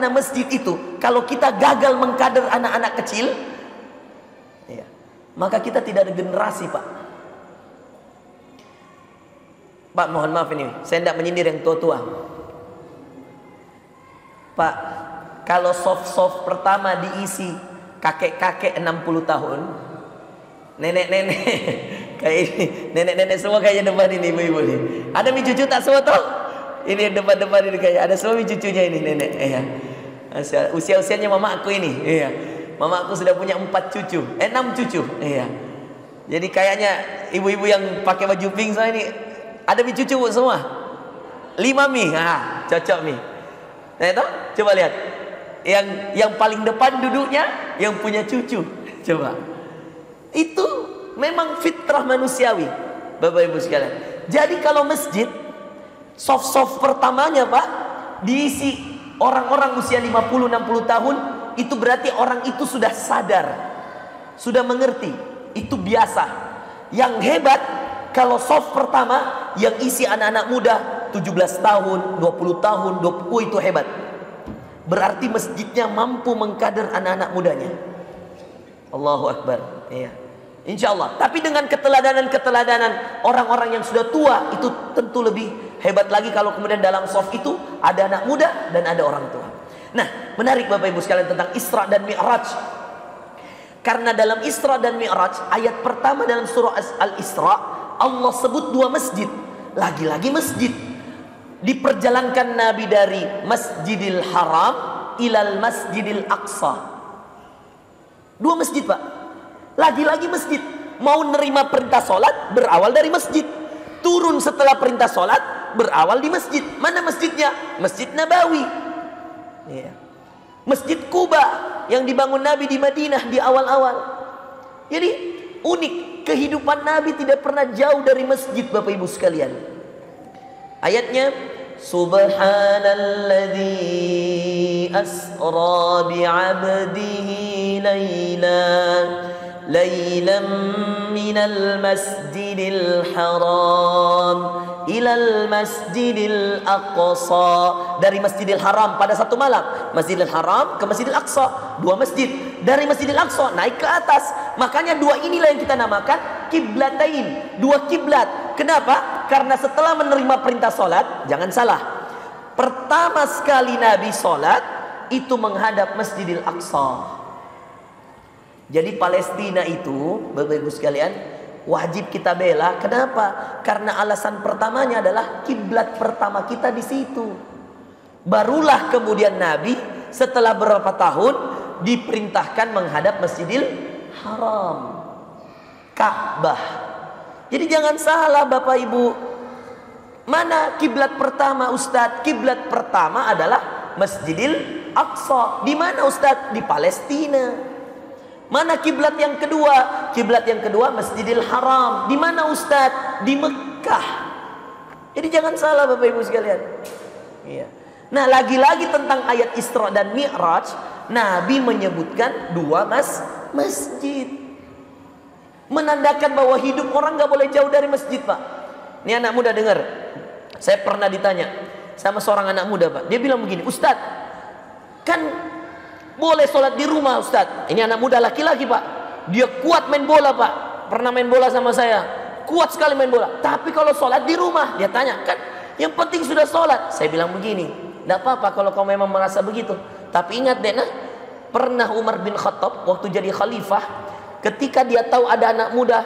karena masjid itu, kalau kita gagal mengkader anak-anak kecil, ya, maka kita tidak ada generasi, Pak. Pak, mohon maaf ini, saya tidak menyindir yang tua-tua. Pak, kalau soft-soft pertama diisi kakek-kakek 60 tahun, nenek-nenek kayak ini, nenek-nenek semua kayaknya depan ini, ibu-ibu nih. Ada mi cucu tak semua toh? Ini depan-depan ini kayak ada semua mi cucunya ini, nenek. Iya. Usia-usianya mama aku ini. Iya. Mama aku sudah punya 4 cucu, 6 cucu. Iya. Jadi kayaknya ibu-ibu yang pakai baju pink semua ini ada mi cucu semua. 5 mi. Ah, cocok mi. Nah, itu coba lihat. Yang paling depan duduknya yang punya cucu. Coba. Itu memang fitrah manusiawi, Bapak Ibu sekalian. Jadi kalau masjid soft pertamanya, Pak, diisi orang-orang usia 50-60 tahun, itu berarti orang itu sudah sadar, sudah mengerti, itu biasa. Yang hebat kalau soft pertama yang isi anak-anak muda 17 tahun, 20 tahun, 20, itu hebat. Berarti masjidnya mampu mengkader anak-anak mudanya. Allahu Akbar. Iya. Insya Allah. Tapi dengan keteladanan orang-orang yang sudah tua, itu tentu lebih hebat lagi kalau kemudian dalam soft itu ada anak muda dan ada orang tua. Nah, menarik Bapak Ibu sekalian tentang Isra dan Mi'raj. Karena dalam Isra dan Mi'raj, ayat pertama dalam surah Al-Isra, Allah sebut 2 masjid. Lagi-lagi masjid. Diperjalankan Nabi dari Masjidil Haram ilal Masjidil Aqsa. 2 masjid, Pak. Lagi-lagi masjid. Mau nerima perintah sholat berawal dari masjid. Turun setelah perintah sholat berawal di masjid. Mana masjidnya? Masjid Nabawi. Ya. Masjid Quba yang dibangun Nabi di Madinah di awal-awal. Jadi unik. Kehidupan Nabi tidak pernah jauh dari masjid, Bapak Ibu sekalian. Ayatnya, Subhanalladzi asra bi'abdihi laylan minal masjidil haram ilal masjidil aqsa. Dari Masjidil Haram pada satu malam, Masjidil Haram ke Masjidil Aqsa, 2 masjid. Dari Masjidil Aqsa naik ke atas. Makanya 2 inilah yang kita namakan kiblatain, 2 kiblat. Kenapa? Karena setelah menerima perintah sholat, jangan salah, pertama sekali Nabi sholat itu menghadap Masjidil Aqsa. Jadi Palestina itu, Bapak Ibu sekalian, wajib kita bela. Kenapa? Karena alasan pertamanya adalah kiblat pertama kita di situ. Barulah kemudian Nabi setelah beberapa tahun diperintahkan menghadap Masjidil Haram, Ka'bah. Jadi jangan salah Bapak Ibu. Mana kiblat pertama, Ustadz? Kiblat pertama adalah Masjidil Aqsa. Di mana, Ustadz? Di Palestina. Mana kiblat yang kedua? Kiblat yang kedua Masjidil Haram. Di mana, Ustadz? Di Mekah. Jadi jangan salah Bapak Ibu sekalian. Iya. Nah, lagi-lagi tentang ayat Isra dan Mi'raj, Nabi menyebutkan 2 masjid. Menandakan bahwa hidup orang gak boleh jauh dari masjid, Pak. Ini anak muda dengar. Saya pernah ditanya sama seorang anak muda, Pak. Dia bilang begini, Ustadz, kan boleh sholat di rumah, Ustadz. Ini anak muda laki-laki, Pak. Dia kuat main bola, Pak. Pernah main bola sama saya. Kuat sekali main bola. Tapi kalau sholat di rumah, dia tanya, kan yang penting sudah sholat. Saya bilang begini, tidak apa-apa kalau kau memang merasa begitu. Tapi ingat deh, pernah Umar bin Khattab waktu jadi khalifah, ketika dia tahu ada anak muda,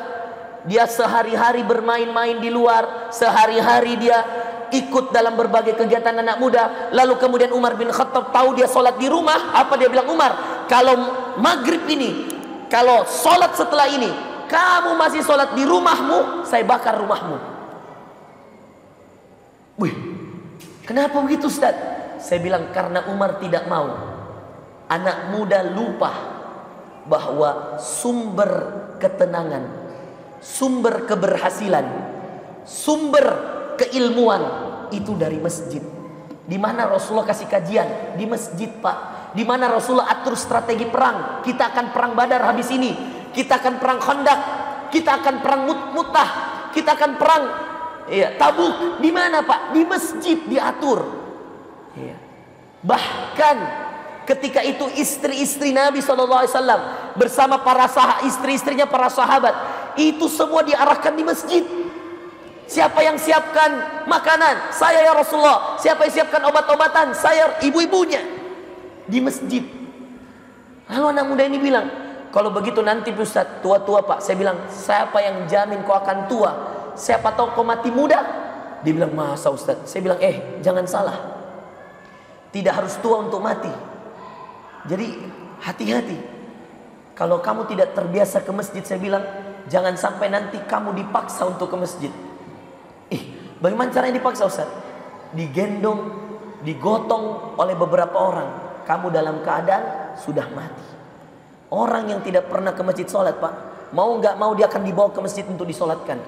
dia sehari-hari bermain-main di luar, sehari-hari dia ikut dalam berbagai kegiatan anak muda. Lalu kemudian Umar bin Khattab tahu dia sholat di rumah. Apa dia bilang? Umar, kalau maghrib ini, kalau sholat setelah ini, kamu masih sholat di rumahmu, saya bakar rumahmu. Wih, kenapa begitu, Ustaz? Saya bilang karena Umar tidak mau anak muda lupa bahwa sumber ketenangan, sumber keberhasilan, sumber keilmuan itu dari masjid. Di mana Rasulullah kasih kajian? Di masjid, Pak. Di mana Rasulullah atur strategi perang? Kita akan perang Badar habis ini. Kita akan perang Khandaq. Kita akan perang Mu'tah. Kita akan perang Tabuk. Di mana, Pak? Di masjid diatur. Bahkan Ketika itu istri-istri Nabi SAW bersama para istri-istrinya para sahabat, itu semua diarahkan di masjid. Siapa yang siapkan makanan? Saya ya Rasulullah. Siapa yang siapkan obat-obatan? Saya, ibu-ibunya. Di masjid. Lalu anak muda ini bilang, kalau begitu nanti Ustaz, tua-tua Pak. Saya bilang, siapa yang jamin kau akan tua? Siapa tahu kau mati muda? Dia bilang, masa Ustaz? Saya bilang, jangan salah. Tidak harus tua untuk mati. Jadi hati-hati. Kalau kamu tidak terbiasa ke masjid, saya bilang, jangan sampai nanti kamu dipaksa untuk ke masjid. Bagaimana caranya dipaksa Ustaz? Digendong, digotong oleh beberapa orang. Kamu dalam keadaan sudah mati. Orang yang tidak pernah ke masjid sholat Pak, mau nggak mau dia akan dibawa ke masjid untuk disolatkan.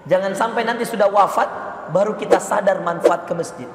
Jangan sampai nanti sudah wafat baru kita sadar manfaat ke masjid.